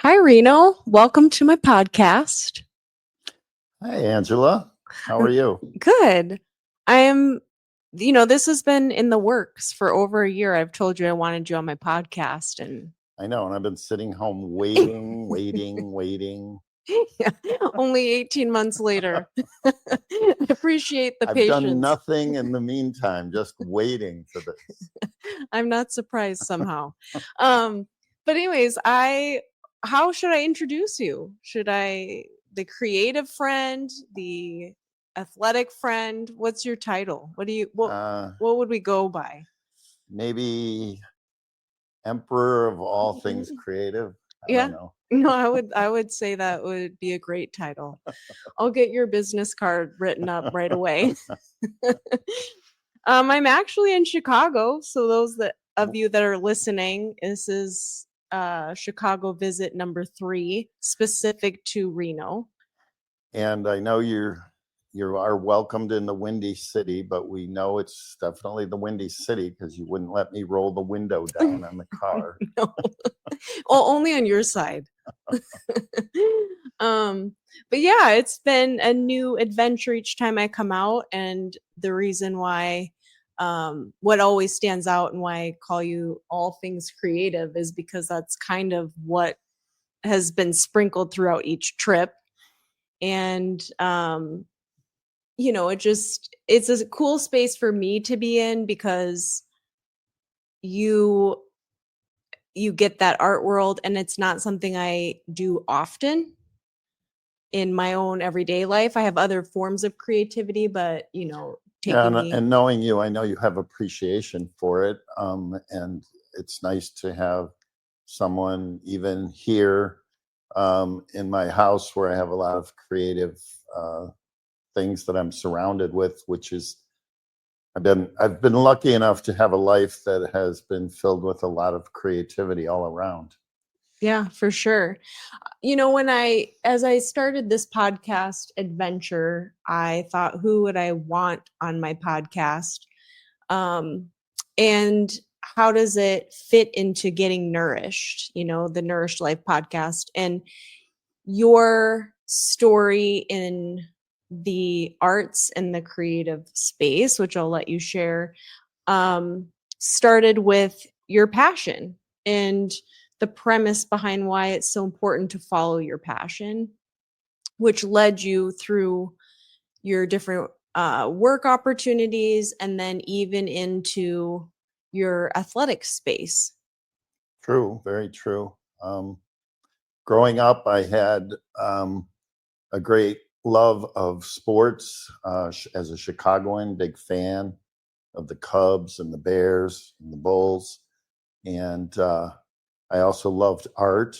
Hi, Reno. Welcome to my podcast. Hi, Angela. How are you? Good. This has been in the works for over a year. I've told you I wanted you on my podcast, and I know, and I've been sitting home waiting. yeah, only 18 months later. I appreciate the I've patience. done nothing in the meantime, just waiting for this. I'm not surprised somehow. But anyways, how should I introduce you? Should I the creative friend, the athletic friend? What's your title? What would we go by? Maybe Emperor of all things creative. I Yeah. don't know. No, I would say that would be a great title. I'll get your business card written up right away. I'm actually in Chicago, so those of you that are listening, this is Chicago visit number 3, specific to Reno. And I know you are welcomed in the Windy City, but we know it's definitely the Windy City because you wouldn't let me roll the window down on the car. No. Well, only on your side. But yeah, it's been a new adventure each time I come out, and the reason why what always stands out and why I call you all things creative is because that's kind of what has been sprinkled throughout each trip. And it's a cool space for me to be in because you get that art world, and it's not something I do often in my own everyday life. I have other forms of creativity, but And knowing you, I know you have appreciation for it. And it's nice to have someone even here in my house where I have a lot of creative things that I'm surrounded with, which is I've been lucky enough to have a life that has been filled with a lot of creativity all around. Yeah, for sure. As I started this podcast adventure, I thought, who would I want on my podcast? And how does it fit into getting nourished, the Nourished Life podcast? And your story in the arts and the creative space, which I'll let you share, started with your passion and the premise behind why it's so important to follow your passion, which led you through your different work opportunities and then even into your athletic space. True, very true. Growing up, I had a great love of sports. As a Chicagoan, big fan of the Cubs and the Bears and the Bulls. And I also loved art.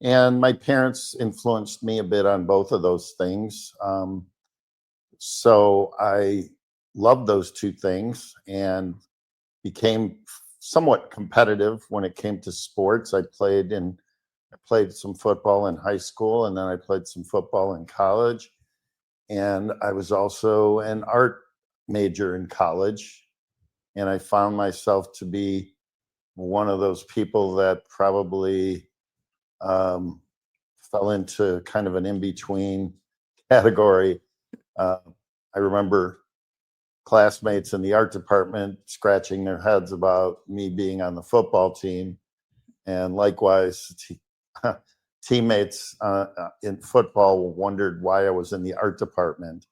And my parents influenced me a bit on both of those things. So I loved those two things and became somewhat competitive when it came to sports. I played some football in high school, and then I played some football in college. And I was also an art major in college. And I found myself to be one of those people that probably fell into kind of an in-between category. I remember classmates in the art department scratching their heads about me being on the football team. And likewise, teammates in football wondered why I was in the art department.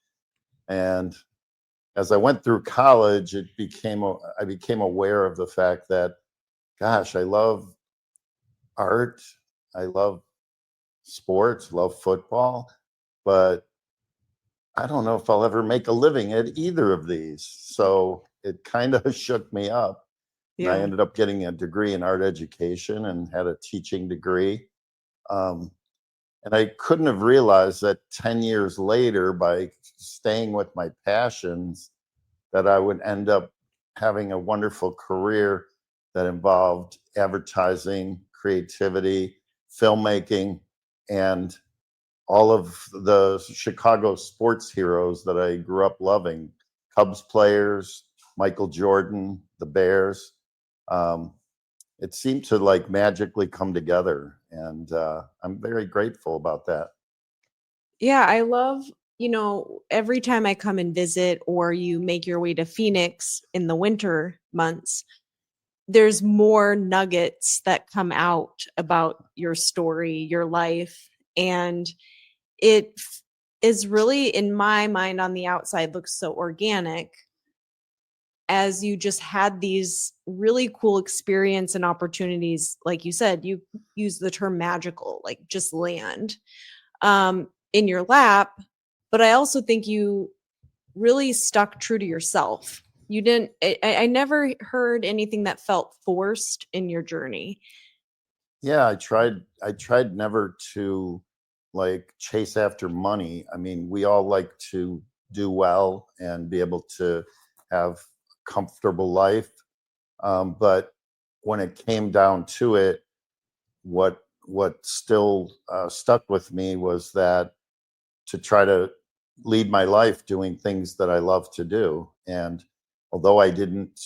And as I went through college, I became aware of the fact that, gosh, I love art, I love sports, love football, but I don't know if I'll ever make a living at either of these. So it kind of shook me up. Yeah. And I ended up getting a degree in art education and had a teaching degree. And I couldn't have realized that 10 years later, by staying with my passions, that I would end up having a wonderful career that involved advertising, creativity, filmmaking, and all of the Chicago sports heroes that I grew up loving. Cubs players, Michael Jordan, the Bears. it seemed to like magically come together. And I'm very grateful about that. Yeah, I love, every time I come and visit or you make your way to Phoenix in the winter months, there's more nuggets that come out about your story, your life. And it is really, in my mind, on the outside, looks so organic, as you just had these really cool experience and opportunities. Like you said, you use the term magical, like just land in your lap. But I also think you really stuck true to yourself. You didn't, I never heard anything that felt forced in your journey. Yeah, I tried never to like chase after money. I mean, we all like to do well and be able to have a comfortable life. But when it came down to it, what still stuck with me was that to try to lead my life doing things that I love to do. And although I didn't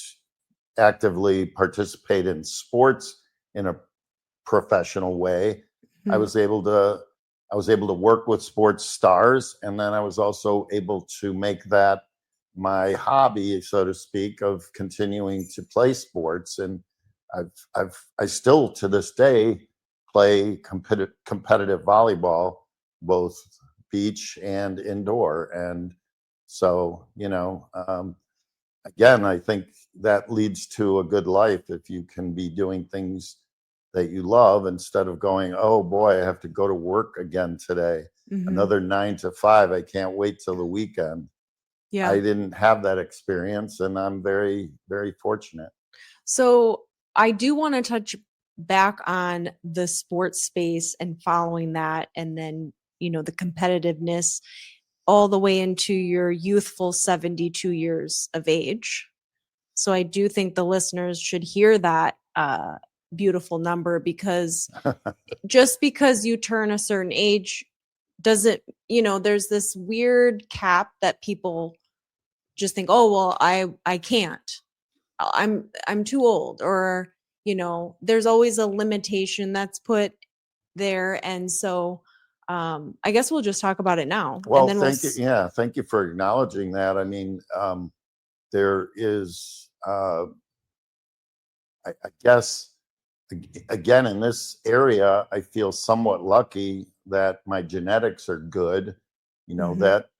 actively participate in sports in a professional way, I Mhm. was able to I was able to work with sports stars, and then I was also able to make that my hobby, so to speak, of continuing to play sports. And I still to this day play competitive volleyball, both beach and indoor. And so, again, I think that leads to a good life if you can be doing things that you love instead of going, oh boy, I have to go to work again today. Mhm. Another 9 to 5. I can't wait till the weekend. I Yeah. didn't have that experience, and I'm very, very fortunate. So I do want to touch back on the sports space and following that, and then, the competitiveness all the way into your youthful 72 years of age. So I do think the listeners should hear that beautiful number, because just because you turn a certain age doesn't, there's this weird cap that people just think, oh, well, I can't. I'm too old, or there's always a limitation that's put there. And so I guess we'll just talk about it now, and Well, then thank you. Yeah, thank you for acknowledging that. I mean, there is, I guess, again, in this area, I feel somewhat lucky that my genetics are good, Mhm. that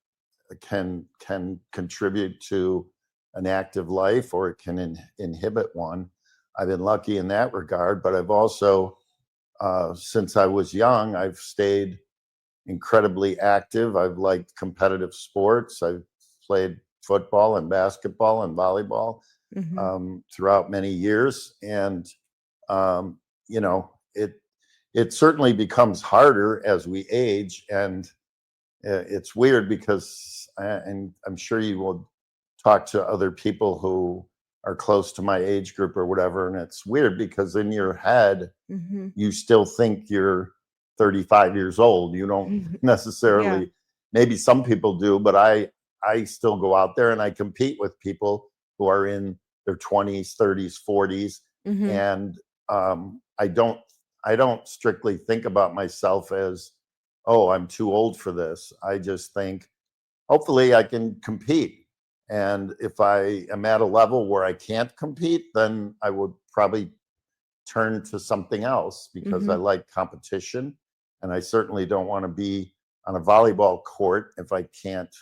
can contribute to an active life, or it can inhibit one. I've been lucky in that regard, but I've also, since I was young, I've stayed incredibly active. I've liked competitive sports. I've played football and basketball and volleyball Mhm. throughout many years. And um, you know, it certainly becomes harder as we age. And it's weird because, and I'm sure you will talk to other people who are close to my age group or whatever, and it's weird because in your head Mhm. you still think you're 35 years old. You don't Mhm. Yeah. necessarily, maybe some people do, but I still go out there and I compete with people who are in their 20s, 30s, 40s. Mhm. And I don't strictly think about myself as, oh, I'm too old for this. I just think hopefully I can compete. And if I am at a level where I can't compete, then I would probably turn to something else because I Mhm. like competition. And I certainly don't want to be on a volleyball court if I can't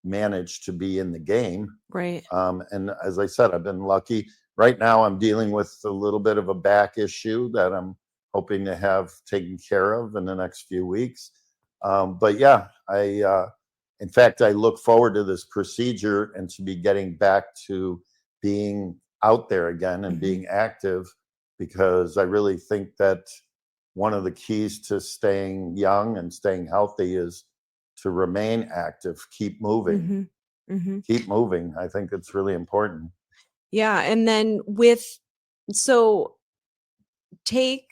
manage to be in the game. Right. And as I said, I've been lucky. Right now, I'm dealing with a little bit of a back issue that I'm hoping to have taken care of in the next few weeks. But yeah, in fact, I look forward to this procedure and to be getting back to being out there again and Mhm. being active, because I really think that one of the keys to staying young and staying healthy is to remain active, keep moving, Mhm. Mhm. keep moving. I think it's really important. Yeah, and then so take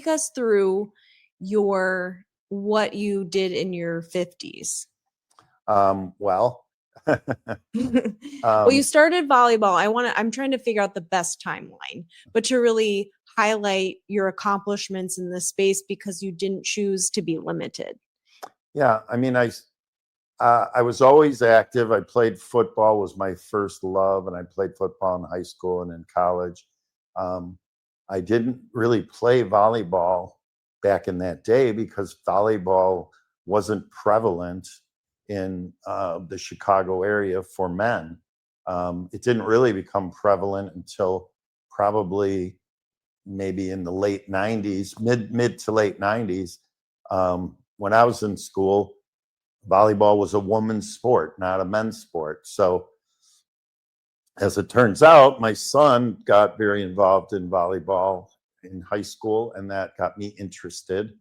us through your what you did in your 50s. Well, Well, you um, started volleyball. I'm trying to figure out the best timeline, but to really highlight your accomplishments in this space because you didn't choose to be limited? Yeah, I mean, I was always active. I played football, was my first love, and I played football in high school and in college. I didn't really play volleyball back in that day because volleyball wasn't prevalent in the Chicago area for men. It didn't really become prevalent until probably maybe in the late 90s, mid to late 90s. When I was in school, volleyball was a woman's sport, not a men's sport. So as it turns out, my son got very involved in volleyball in high school, and that got me interested.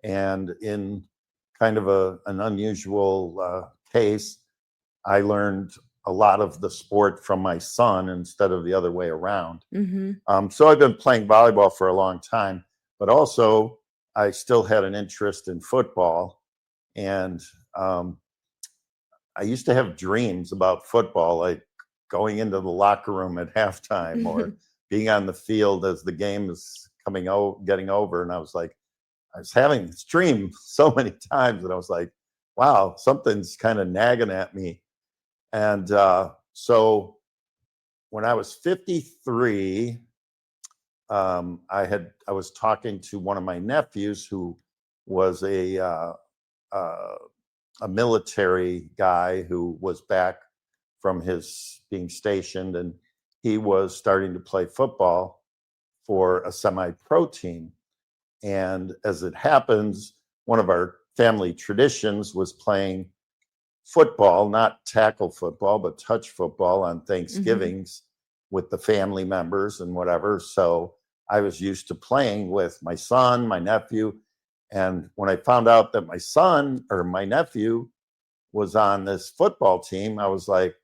And in kind of an unusual case, I learned a lot of the sport from my son instead of the other way around. So I've been playing volleyball for a long time, but also I still had an interest in football. And I used to have dreams about football, like going into the locker room at halftime or being on the field as the game is getting over. And I was having this dream so many times that I was like, wow, something's kind of nagging at me. And so when I was 53, I was talking to one of my nephews who was a military guy who was back from his being stationed, and he was starting to play football for a semi-pro team. And as it happens, one of our family traditions was playing football, not tackle football, but touch football on Thanksgivings with the family members and whatever. So I was used to playing with my son, my nephew. And when I found out that my son or my nephew was on this football team, I was like,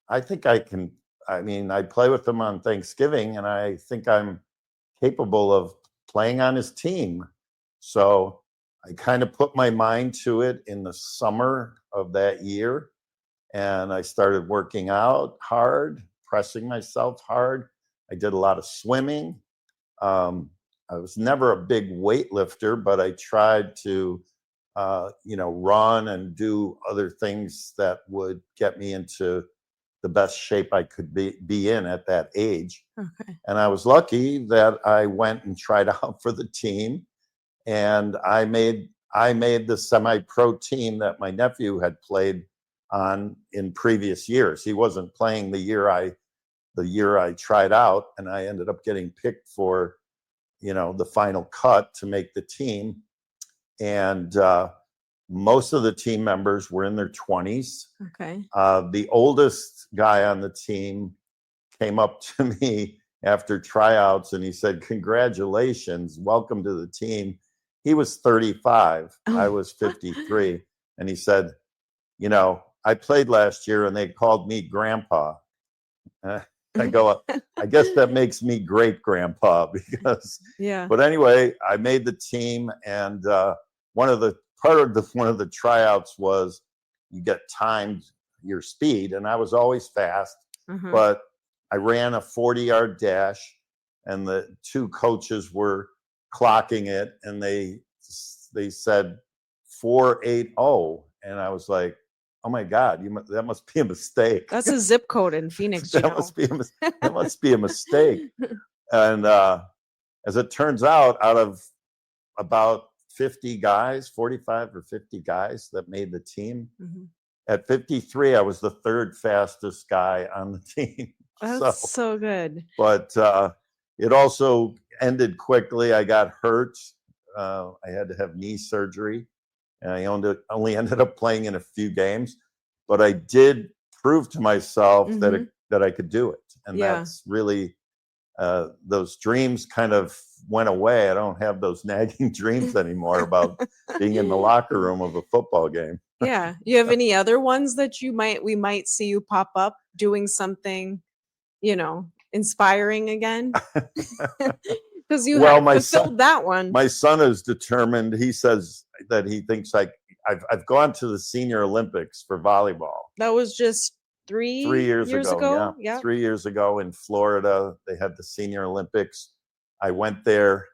I think I can. I mean, I play with him on Thanksgiving, and I think I'm capable of playing on his team. So I kind of put my mind to it in the summer of that year, and I started working out hard, pressing myself hard. I did a lot of swimming. I was never a big weightlifter, but I tried to, run and do other things that would get me into the best shape I could be in at that age. Okay. And I was lucky that I went and tried out for the team, and I made the semi-pro team that my nephew had played on in previous years. He wasn't playing the year I tried out, and I ended up getting picked for, the final cut to make the team. And most of the team members were in their 20s. Okay. The oldest guy on the team came up to me after tryouts, and he said, "Congratulations, welcome to the team." He was 35. I was 53. And he said, "I played last year and they called me grandpa." I go, "I guess that makes me great grandpa," because, Yeah. but anyway, I made the team. And one of the tryouts was you get timed your speed. And I was always fast, but I ran a 40-yard dash, and the two coaches were clocking it, and they said 4.80, and I was like, "Oh my God, that must be a mistake." That's a zip code in Phoenix. That must be a mistake. And as it turns out of about 50 guys, 45 or 50 guys that made the team, at 53, I was the third fastest guy on the team. That's so good. But it also ended quickly. I got hurt. I had to have knee surgery, and I only ended up playing in a few games. But I did prove to myself that I could do it. And that's really, those dreams kind of went away. I don't have those nagging dreams anymore about being in the locker room of a football game. Yeah. You have any other ones that we might see you pop up doing something, inspiring again? Because you have fulfilled that one. My son is determined. He says that he thinks I've gone to the Senior Olympics for volleyball. That was just 3 years years ago. ago. Yeah. Yeah. 3 years ago in Florida, they had the Senior Olympics. I went there.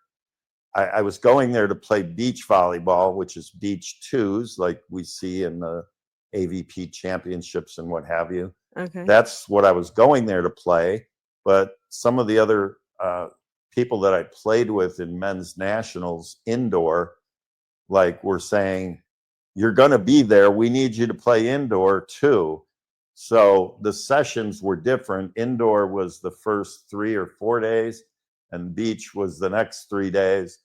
I was going there to play beach volleyball, which is beach twos, like we see in the AVP championships and what have you. Okay. That's what I was going there to play. But some of the other people that I played with in men's nationals indoor, like, were saying, you're going to be there. We need you to play indoor too. So the sessions were different. Indoor was the first 3 or 4 days, and beach was the next 3 days.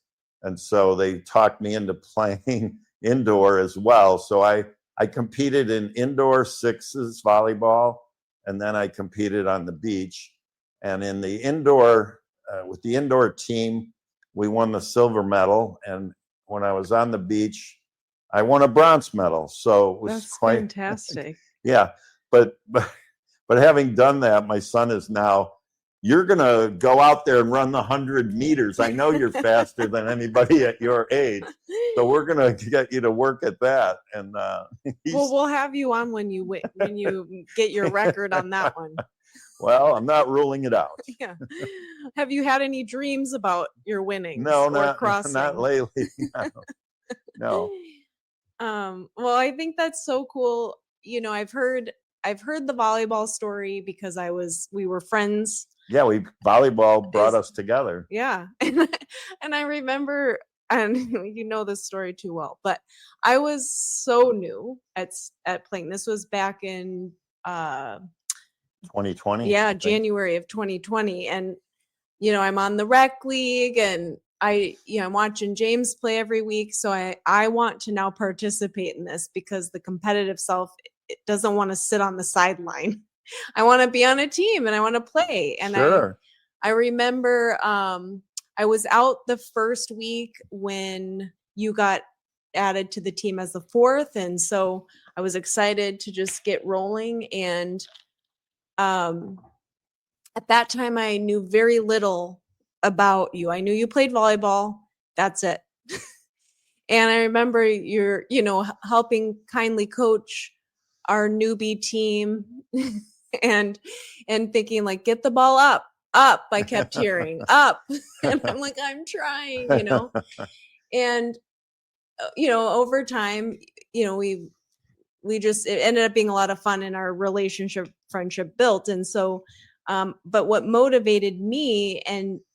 And so they talked me into playing indoor as well. So I competed in indoor sixes volleyball, and then I competed on the beach. And in the indoor, with the indoor team, we won the silver medal. And when I was on the beach, I won a bronze medal. So it was That's quite fantastic. yeah. But having done that, my son is now, you're going to go out there and run the 100 meters. I know you're faster than anybody at your age. So we're going to get you to work at that. And Well, we'll have you on when you get your record on that one. Well, I'm not ruling it out. Yeah. Have you had any dreams about your winnings? No, or crossing? not lately. No. Well, I think that's so cool. You know, I've heard the volleyball story because we were friends. Yeah, volleyball brought us together. Yeah. And I remember, and you know this story too well, but I was so new at playing. This was back in 2020. Yeah, January of 2020. And you know, I'm on the rec league, and I'm watching James play every week. So I want to now participate in this because the competitive self, it doesn't want to sit on the sideline. I want to be on a team and I want to play. And sure. I remember I was out the first week when you got added to the team as the fourth. And so I was excited to just get rolling. And at that time, I knew very little about you. I knew you played volleyball. That's it. And I remember you're, helping kindly coach our newbie team and thinking, like, get the ball up. I kept hearing up. And I'm like, I'm trying, And, over time, it ended up being a lot of fun, and our friendship built. And so, but what motivated me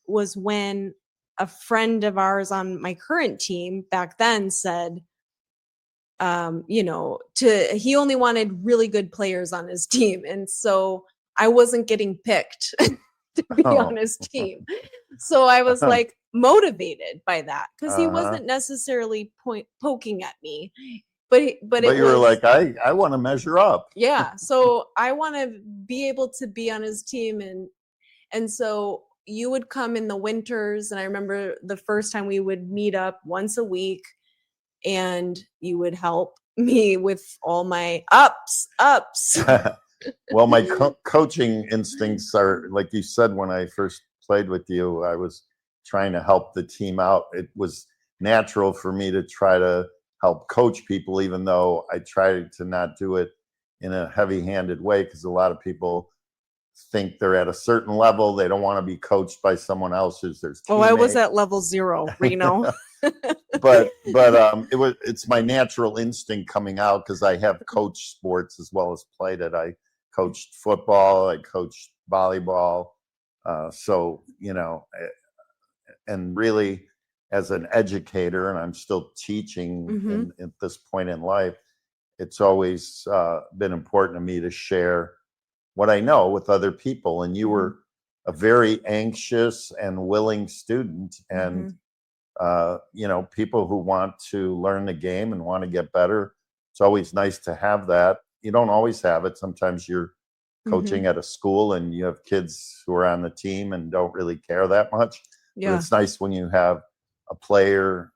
was when a friend of ours on my current team back then said, he only wanted really good players on his team. And so I wasn't getting picked to be on his team. So I was like motivated by that because he wasn't necessarily poking at me. But you were like, I want to measure up. Yeah. So I want to be able to be on his team. And so you would come in the winters. And I remember the first time we would meet up once a week, and you would help me with all my ups. Well, my coaching instincts are, like you said, when I first played with you, I was trying to help the team out. It was natural for me to try to help coach people, even though I tried to not do it in a heavy-handed way, because a lot of people think they're at a certain level. They don't want to be coached by someone else who's their teammate. Oh, I was at level 0, Reno. but it's my natural instinct coming out, because I have coached sports as well as played it. I coached football, I coached volleyball. So, and really, as an educator, and I'm still teaching at this point in life, it's always been important to me to share what I know with other people. And you were a very anxious and willing student, and people who want to learn the game and want to get better. It's always nice to have that. You don't always have it. Sometimes you're coaching at a school and you have kids who are on the team and don't really care that much. Yeah. But it's nice when you have a player,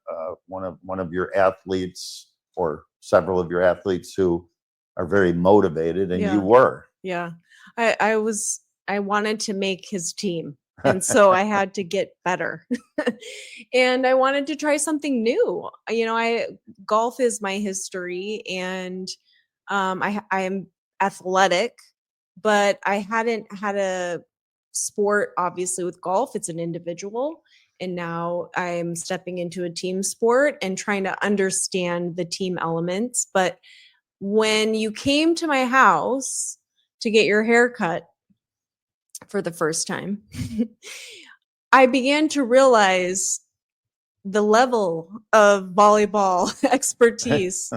one of your athletes or several of your athletes who are very motivated, and you were. Yeah. I wanted to make his team. And so I had to get better. And I wanted to try something new. Golf is my history, and I am athletic. but I hadn't had a sport, obviously, with golf. It's an individual. And now I'm stepping into a team sport and trying to understand the team elements. But when you came to my house to get your hair cut for the first time, I began to realize the level of volleyball expertise.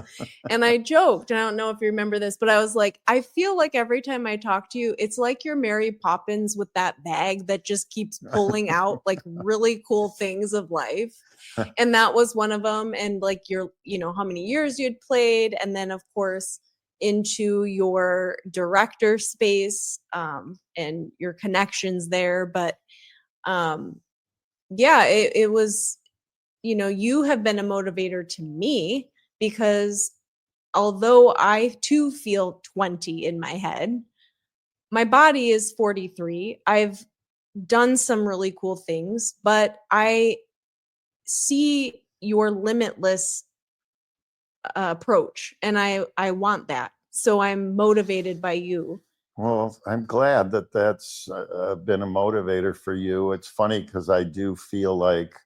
And I joked, and I don't know if you remember this, but I was like, I feel like every time I talk to you, it's like you're Mary Poppins with that bag that just keeps pulling out like really cool things of life. And that was one of them. And like your, how many years you'd played. And then, of course, into your director space and your connections there. But yeah, it was, you have been a motivator to me because although I too feel 20 in my head, my body is 43. I've done some really cool things, but I see your limitless approach and I want that. So I'm motivated by you. Well, I'm glad that that's been a motivator for you. It's funny because I do feel like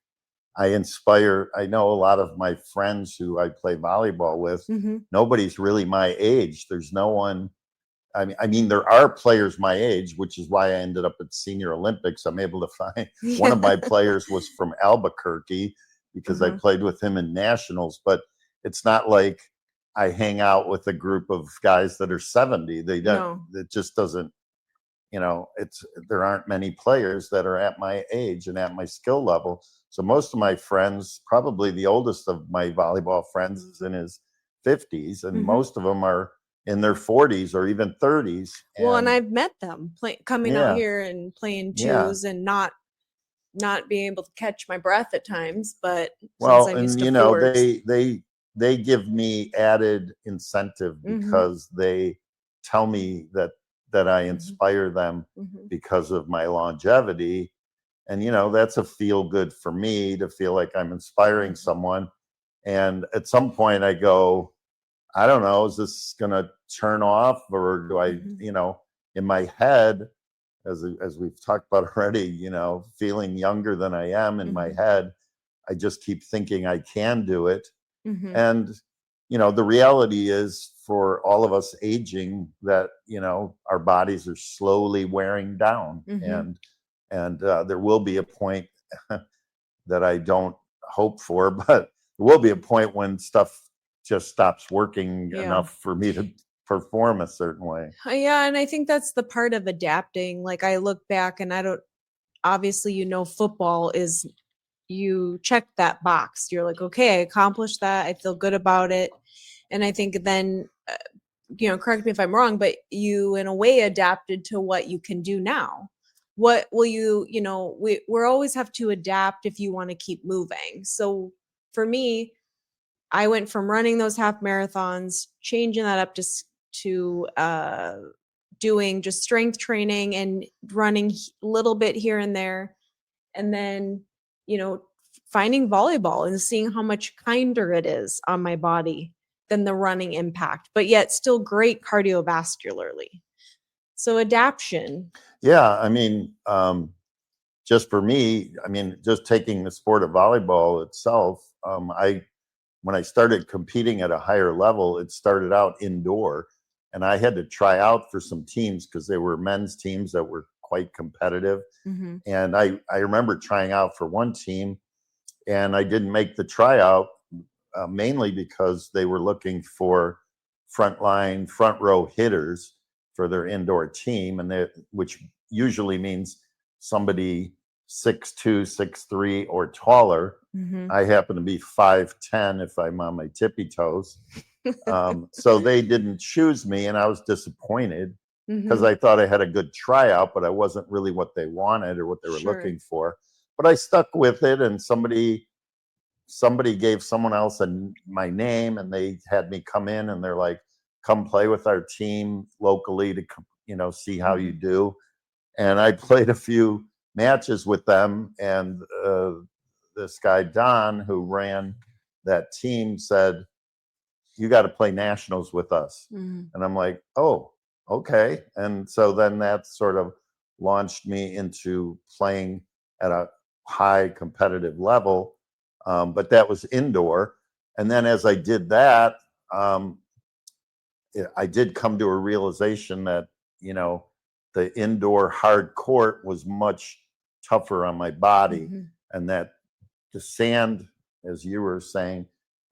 I inspire. I know a lot of my friends who I play volleyball with. Mm-hmm. Nobody's really my age. There's no one. I mean, there are players my age, which is why I ended up at Senior Olympics. I'm able to find one of my players was from Albuquerque because I played with him in nationals. But it's not like I hang out with a group of guys that are 70. They don't. No. It just doesn't. There aren't many players that are at my age and at my skill level. So most of my friends, probably the oldest of my volleyball friends is in his 50s, and most of them are in their 40s or even 30s. And I've met them coming out here and playing twos and not being able to catch my breath at times. But well, and they give me added incentive because they tell me that I inspire them because of my longevity. And, that's a feel good for me to feel like I'm inspiring someone. And at some point I go, I don't know, is this going to turn off, or do I, in my head, as we've talked about already, feeling younger than I am in my head, I just keep thinking I can do it. And, the reality is for all of us aging that, our bodies are slowly wearing down. And there will be a point that I don't hope for, but there will be a point when stuff just stops working enough for me to perform a certain way. Yeah. And I think that's the part of adapting. Like I look back and obviously, football is, you check that box. You're like, okay, I accomplished that. I feel good about it. And I think then, correct me if I'm wrong, but you in a way adapted to what you can do now. What will we're always have to adapt if you want to keep moving. So for me, I went from running those half marathons, changing that up to doing just strength training and running a little bit here and there. And then, finding volleyball and seeing how much kinder it is on my body than the running impact, but yet still great cardiovascularly. So adaptation. Yeah. I mean, just for me, just taking the sport of volleyball itself, when I started competing at a higher level, it started out indoor, and I had to try out for some teams because they were men's teams that were quite competitive. And I remember trying out for one team, and I didn't make the tryout mainly because they were looking for front row hitters for their indoor team, and which usually means somebody 6'2", 6'3", or taller. I happen to be 5'10" if I'm on my tippy toes. So they didn't choose me, and I was disappointed because I thought I had a good tryout, but I wasn't really what they wanted or what they were looking for. But I stuck with it, and somebody gave someone else my name, and they had me come in, and they're like, come play with our team locally to see how you do. And I played a few matches with them, and this guy Don, who ran that team, said, you got to play nationals with us. And I'm like, oh, okay. And so then that sort of launched me into playing at a high competitive level. But that was indoor. And then as I did that, um, I did come to a realization that, you know, the indoor hard court was much tougher on my body, Mm-hmm. and that the sand, as you were saying,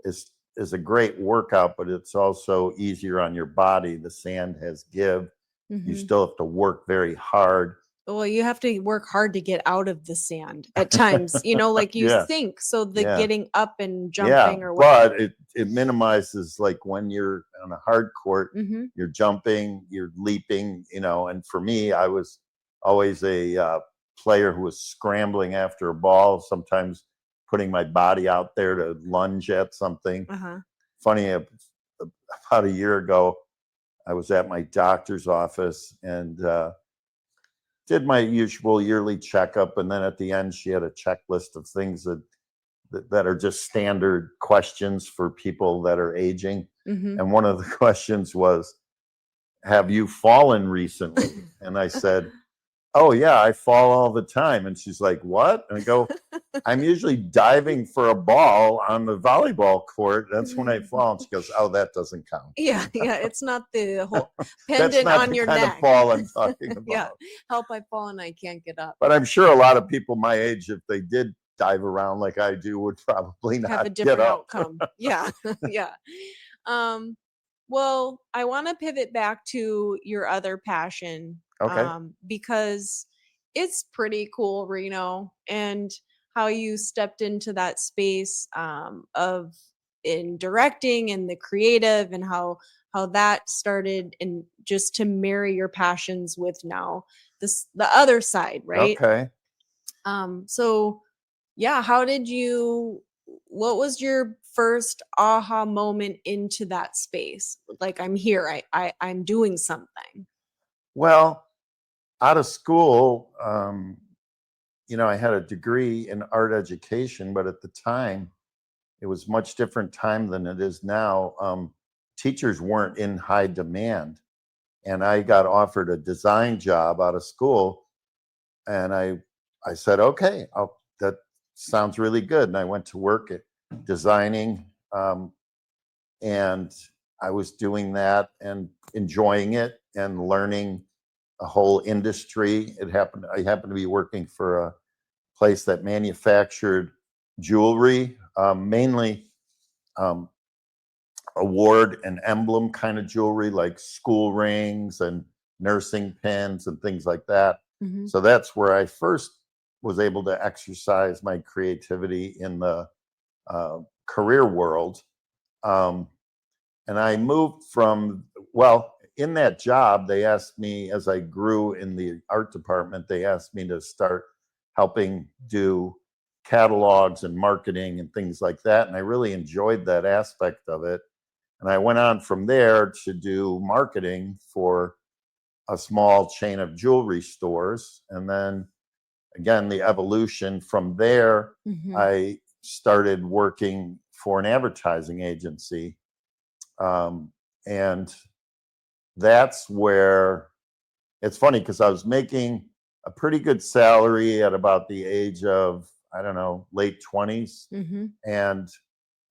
is a great workout, but it's also easier on your body. The sand has give. You Mm-hmm. still have to work very hard. Well, you have to work hard to get out of the sand at times, like you Yeah, sink. So the yeah, getting up and yeah. jumping or what. But it minimizes, like when you're on a hard court, Mm-hmm. you're jumping, you're leaping, and for me, I was always a player who was scrambling after a ball, sometimes putting my body out there to lunge at something. Uh-huh. Funny, about a year ago, I was at my doctor's office and did my usual yearly checkup, and then at the end, she had a checklist of things that are just standard questions for people that are aging. Mm-hmm. And one of the questions was, "Have you fallen recently?" And I said, "Oh yeah, I fall all the time." And she's like, "What?" And I go, "I'm usually diving for a ball on the volleyball court. That's when I fall." And she goes, "Oh, that doesn't count." Yeah, it's not the whole That's pendant not on the your kind of neck. fall I'm talking Yeah, about. help, I fall and I can't get up. But I'm sure a lot of people my age, if they did dive around like I do, would probably Have a not get different up. outcome. Yeah, yeah. Um, well, I want to pivot back to your other passion, Okay. because it's pretty cool, Reno, and how you stepped into that space of in directing and the creative, and how that started, and just to marry your passions with now the other side, right? Okay. So yeah, what was your first aha moment into that space? Like, I'm here, I'm doing something. Well, out of school, I had a degree in art education, but at the time, it was much different time than it is now. Teachers weren't in high demand, and I got offered a design job out of school, and I said, "Okay, that sounds really good." And I went to work at designing, and I was doing that and enjoying it and learning a whole industry. I happened to be working for a place that manufactured jewelry, mainly um, award and emblem kind of jewelry, like school rings and nursing pins and things like that. Hmm. So that's where I first was able to exercise my creativity in the career world. Um, and I moved in that job, they asked me, as I grew in the art department, they asked me to start helping do catalogs and marketing and things like that. And I really enjoyed that aspect of it. And I went on from there to do marketing for a small chain of jewelry stores. And then again, the evolution from there, Hmm. I started working for an advertising agency. And that's where it's funny, because I was making a pretty good salary at about the age of, I don't know, late 20s. Hmm. And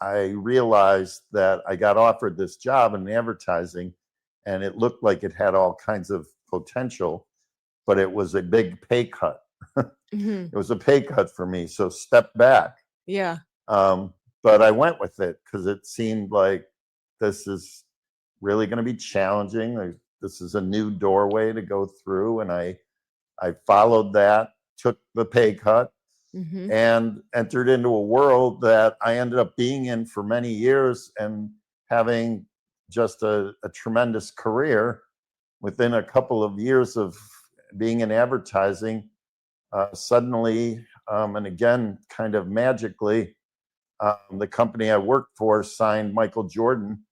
I realized that I got offered this job in advertising, and it looked like it had all kinds of potential, but it was a big pay cut. Hmm. It was a pay cut for me. So step back. Yeah. Um, but I went with it because it seemed like this is really going to be challenging. This is a new doorway to go through. And I followed that, took the pay cut, Hmm. and entered into a world that I ended up being in for many years and having just a tremendous career. Within a couple of years of being in advertising, suddenly, and again, kind of magically, the company I worked for signed Michael Jordan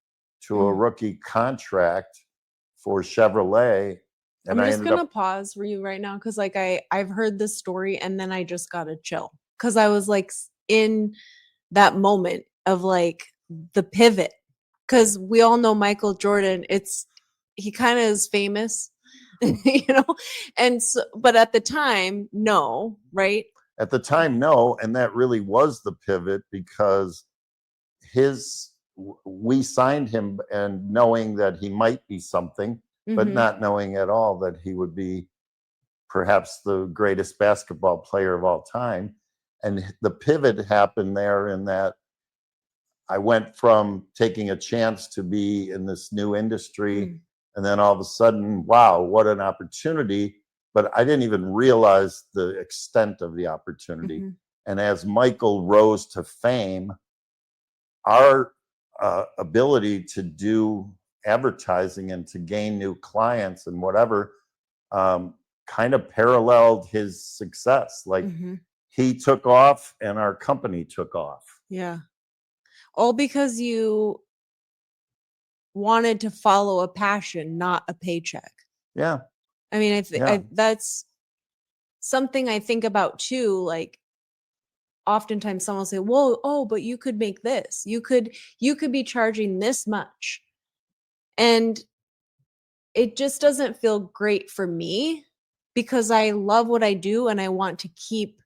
to a Mm. rookie contract for Chevrolet. I'm And I just ended gonna up, pause for you right now, because like I've heard this story and then I just got a chill, because I was like in that moment of like the pivot, because we all know Michael Jordan. he kind of is famous, and so, but at the time, no, right? At the time, no. And that really was the pivot, because we signed him and knowing that he might be something, but Mm-hmm. not knowing at all that he would be perhaps the greatest basketball player of all time. And the pivot happened there, in that I went from taking a chance to be in this new industry, and then all of a sudden, wow, what an opportunity. But I didn't even realize the extent of the opportunity. Mm-hmm. And as Michael rose to fame, our ability to do advertising and to gain new clients and whatever kind of paralleled his success. Like, Mm-hmm. he took off and our company took off. Yeah. All because you wanted to follow a passion, not a paycheck. Yeah. I mean, Yeah. that's something I think about too. Like, oftentimes someone will say, "Whoa, oh, but you could make this. You could be charging this much." And it just doesn't feel great for me, because I love what I do and I want to keep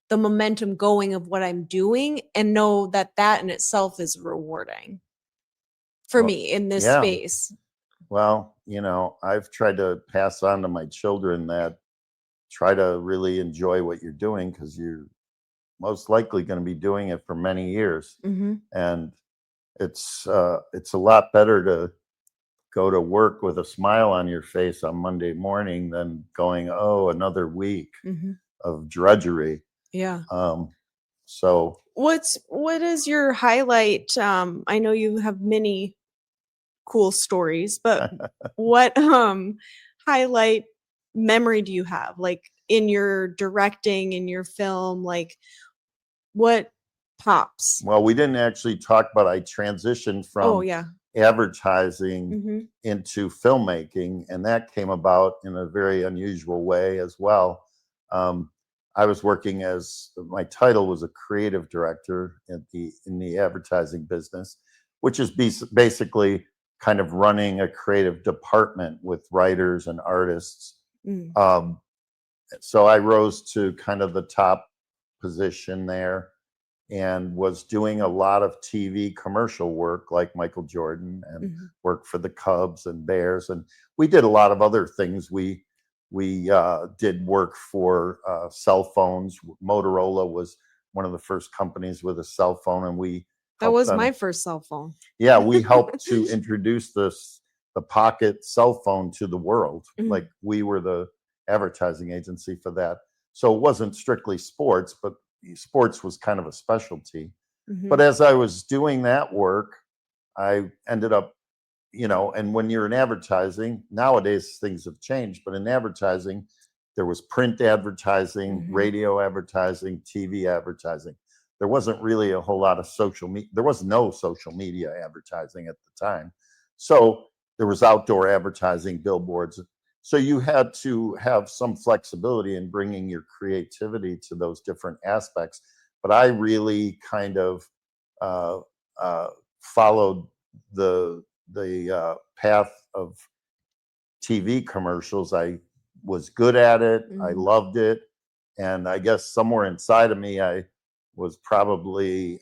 the momentum going of what I'm doing, and know that that in itself is rewarding for Well, me in this yeah. space. Well, I've tried to pass on to my children that try to really enjoy what you're doing, because you're most likely going to be doing it for many years. Mm-hmm. And it's a lot better to go to work with a smile on your face on Monday morning than going, oh, another week Mm-hmm. of drudgery. Yeah. So What is your highlight? I know you have many cool stories, but what highlight memory do you have, like in your directing, in your film? Like, what pops? well, we didn't actually talk about, I transitioned Oh from yeah. advertising Mm-hmm. into filmmaking, and that came about in a very unusual way as well. I was working as, my title was a creative director in the advertising business, which is basically kind of running a creative department with writers and artists. Mm. So I rose to kind of the top position there, and was doing a lot of TV commercial work, like Michael Jordan, and Mm-hmm. worked for the Cubs and Bears, and we did a lot of other things. We did work for cell phones. Motorola was one of the first companies with a cell phone, and we That helped was them. my first cell phone. Yeah, we helped to introduce the pocket cell phone to the world. Mhm. Like, we were the advertising agency for that. So it wasn't strictly sports, but sports was kind of a specialty. Mm-hmm. But as I was doing that work, I ended up, and when you're in advertising, nowadays things have changed, but in advertising, there was print advertising, Mm-hmm. radio advertising, TV advertising. There wasn't really a whole lot of social media. There was no social media advertising at the time. So there was outdoor advertising, billboards. So you had to have some flexibility in bringing your creativity to those different aspects. But I really kind of followed the path of TV commercials. I was good at it. I Mhm. loved it. And I guess somewhere inside of me, I was probably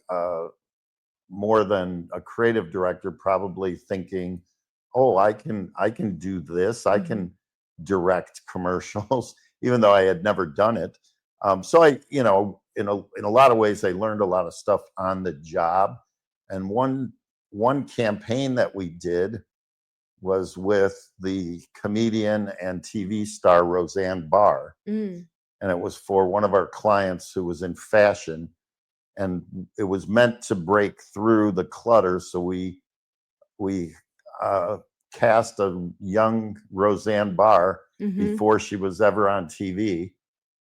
more than a creative director, probably thinking, oh, I can do this. I can direct commercials, even though I had never done it. So I, in a lot of ways, I learned a lot of stuff on the job. And one campaign that we did was with the comedian and TV star Roseanne Barr. Mm. And it was for one of our clients who was in fashion, and it was meant to break through the clutter. So we cast a young Roseanne Barr Mhm. before she was ever on TV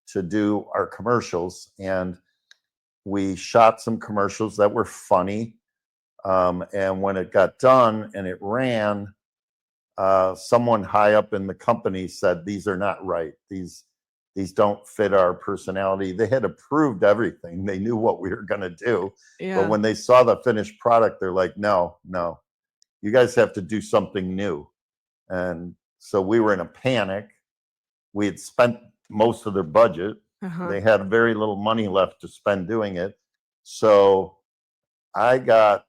to do our commercials, and we shot some commercials that were funny. And when it got done and it ran, someone high up in the company said, "These are not right. These don't fit our personality." They had approved everything. They knew what we were going to do. Yeah. But when they saw the finished product, they're like, no, you guys have to do something new. And so we were in a panic. We had spent most of their budget. They had very little money left to spend doing it. So I got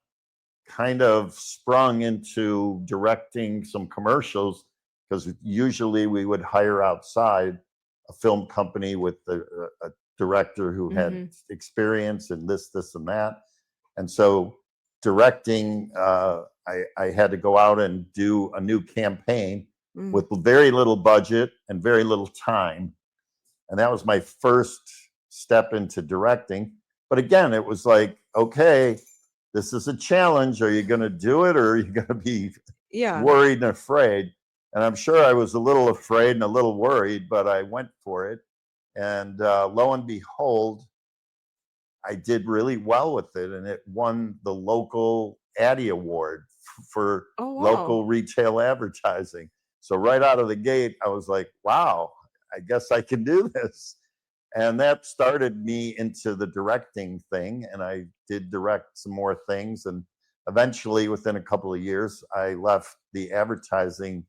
kind of sprung into directing some commercials, because usually we would hire outside a film company with a director who had experience in this, and that. And so directing, I had to go out and do a new campaign with very little budget and very little time. And that was my first step into directing. But again, it was like, okay, this is a challenge. Are you going to do it, or are you going to be worried and afraid? And I'm sure I was a little afraid and a little worried, but I went for it. And lo and behold, I did really well with it, and it won the local Addy Award for local retail advertising. So right out of the gate, I was like, wow, I guess I can do this. And that started me into the directing thing, and I did direct some more things. And eventually, within a couple of years, I left the advertising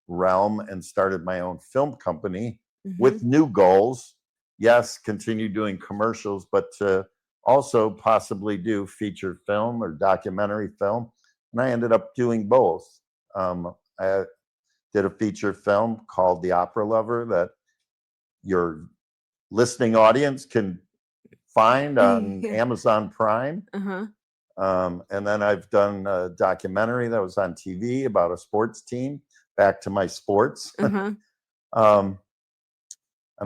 realm and started my own film company with new goals. Yes, continue doing commercials, but to also possibly do feature film or documentary film. And I ended up doing both. I did a feature film called The Opera Lover that your listening audience can find on Amazon Prime. And then I've done a documentary that was on TV about a sports team, Back to My Sports. And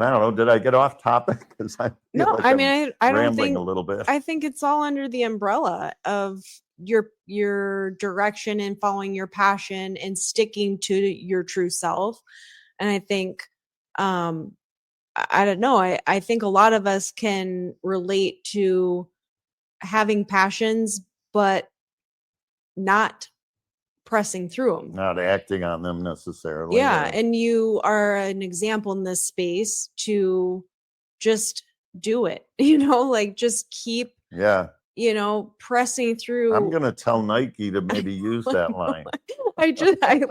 I don't know, did I get off topic? Because I feel like I'm rambling a little bit. I think it's all under the umbrella of your direction and following your passion and sticking to your true self. And I think I don't know. I think a lot of us can relate to having passions, but not pressing through them. Not acting on them necessarily. Yeah. And you are an example in this space to just do it, like just keep, pressing through. I'm going to tell Nike to maybe use that line. I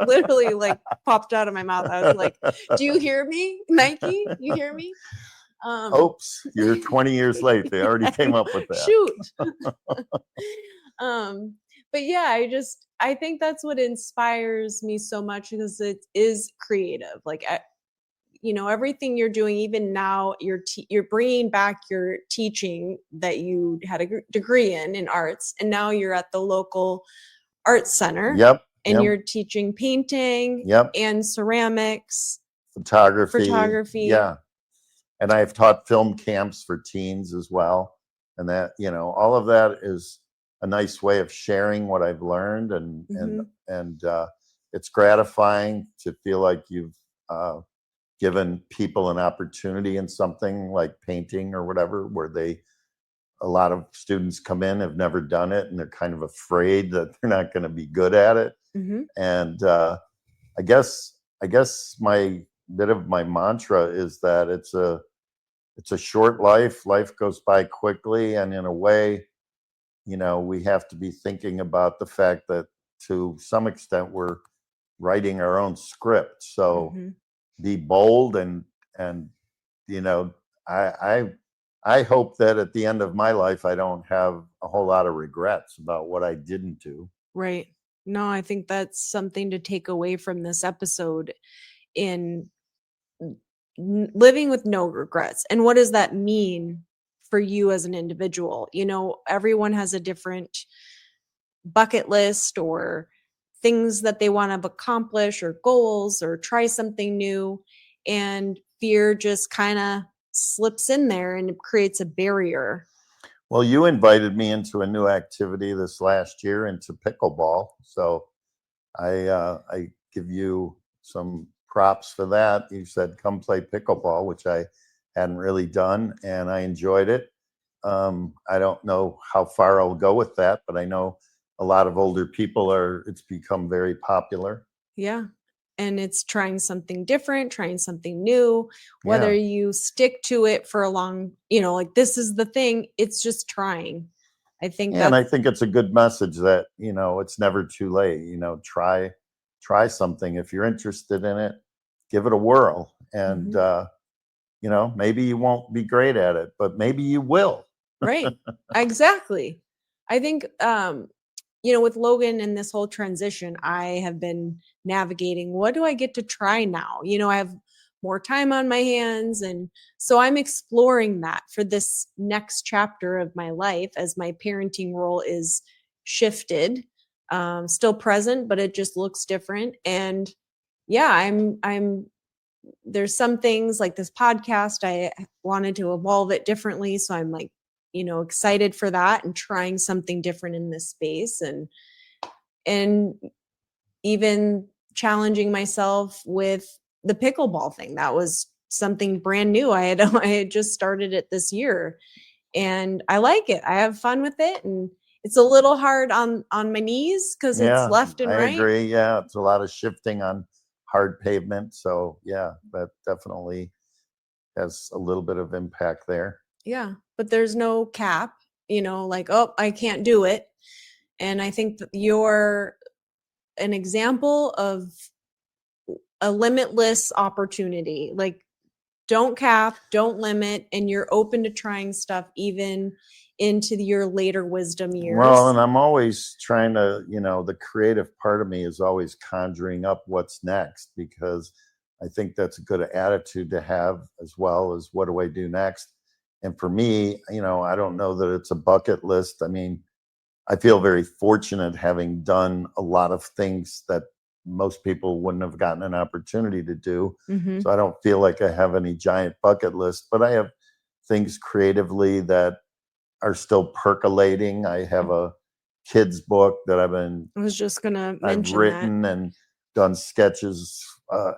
literally like popped out of my mouth. I was like, do you hear me, Nike? You hear me? Oops, you're 20 years late. They already came up with that. Shoot. But yeah, I think that's what inspires me so much, because it is creative. Like, everything you're doing, even now, you're bringing back your teaching that you had a degree in arts, and now you're at the local arts center. And you're teaching painting. And ceramics, photography. Yeah. And I've taught film camps for teens as well. And that, all of that is a nice way of sharing what I've learned. And it's gratifying to feel like you've given people an opportunity in something like painting or whatever, where a lot of students come in, have never done it, and they're kind of afraid that they're not going to be good at it. And I guess my bit of my mantra is that it's a short life. Life goes by quickly, and in a way, we have to be thinking about the fact that to some extent we're writing our own script. So be bold, and I hope that at the end of my life I don't have a whole lot of regrets about what I didn't do. Right. No, I think that's something to take away from this episode, in living with no regrets. And what does that mean for you as an individual? Everyone has a different bucket list or things that they want to accomplish, or goals, or try something new. And fear just kind of slips in there and it creates a barrier. Well, you invited me into a new activity this last year, into pickleball. So I give you some props for that. You said, come play pickleball, which I hadn't really done, and I enjoyed it. I don't know how far I'll go with that, but I know a lot of older people it's become very popular. Yeah. And it's trying something different, trying something new, whether you stick to it for a long, like this is the thing, it's just trying. I think and I think it's a good message that, it's never too late, try try something. If you're interested in it, give it a whirl. And, you know, maybe you won't be great at it, but maybe you will. Right. Exactly. I think, you know, with Logan and this whole transition, I have been navigating, what do I get to try now? You know, I have more time on my hands. And so I'm exploring that for this next chapter of my life as my parenting role is shifted, still present, but it just looks different. And yeah, there's some things like this podcast, I wanted to evolve it differently. So I'm like, you know, excited for that and trying something different in this space, and even challenging myself with the pickleball thing. That was something brand new. I had just started it this year, and I like it. I have fun with it, and it's a little hard on my knees because it's Yeah, left and I right. agree. Yeah, it's a lot of shifting on hard pavement. So yeah, that definitely has a little bit of impact there. Yeah, but there's no cap, you know, like, oh, I can't do it. And I think that you're an example of a limitless opportunity. Like, don't cap, don't limit, and you're open to trying stuff even into your later wisdom years. Well, and I'm always trying to, you know, the creative part of me is always conjuring up what's next, because I think that's a good attitude to have, as well as what do I do next. And for me, you know, I don't know that it's a bucket list. I mean, I feel very fortunate having done a lot of things that most people wouldn't have gotten an opportunity to do. Mhm. So I don't feel like I have any giant bucket list, but I have things creatively that are still percolating. I have a kids book that I was just gonna I've mention that. written and done sketches,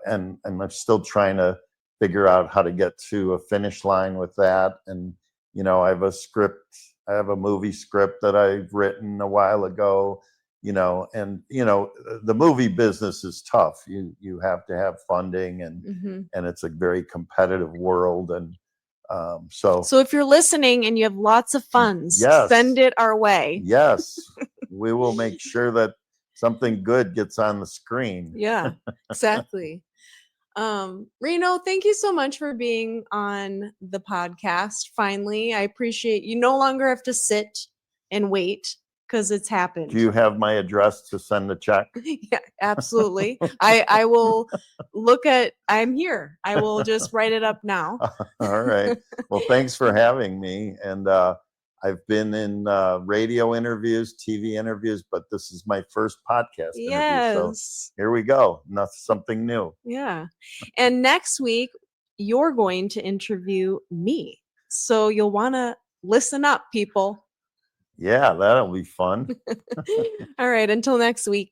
and I'm still trying to figure out how to get to a finish line with that. And you know, I have a script. I have a movie script that I've written a while ago. You know, and you know, the movie business is tough. You have to have funding, Mhm. and it's a very competitive world. And so So if you're listening and you have lots of funds, yes, send it our way. yes, we will make sure that something good gets on the screen. Yeah, exactly. Reno, thank you so much for being on the podcast. Finally, I appreciate you no longer have to sit and wait because it's happened. Do you have my address to send the check? Yeah, absolutely. I will look at, I'm here. I will just write it up now. All right. Well, thanks for having me. And I've been in radio interviews, TV interviews, but this is my first podcast interview. So Yes. here we go. Something new. Yeah. And next week, you're going to interview me. So you'll want to listen up, people. Yeah, that'll be fun. All right. Until next week.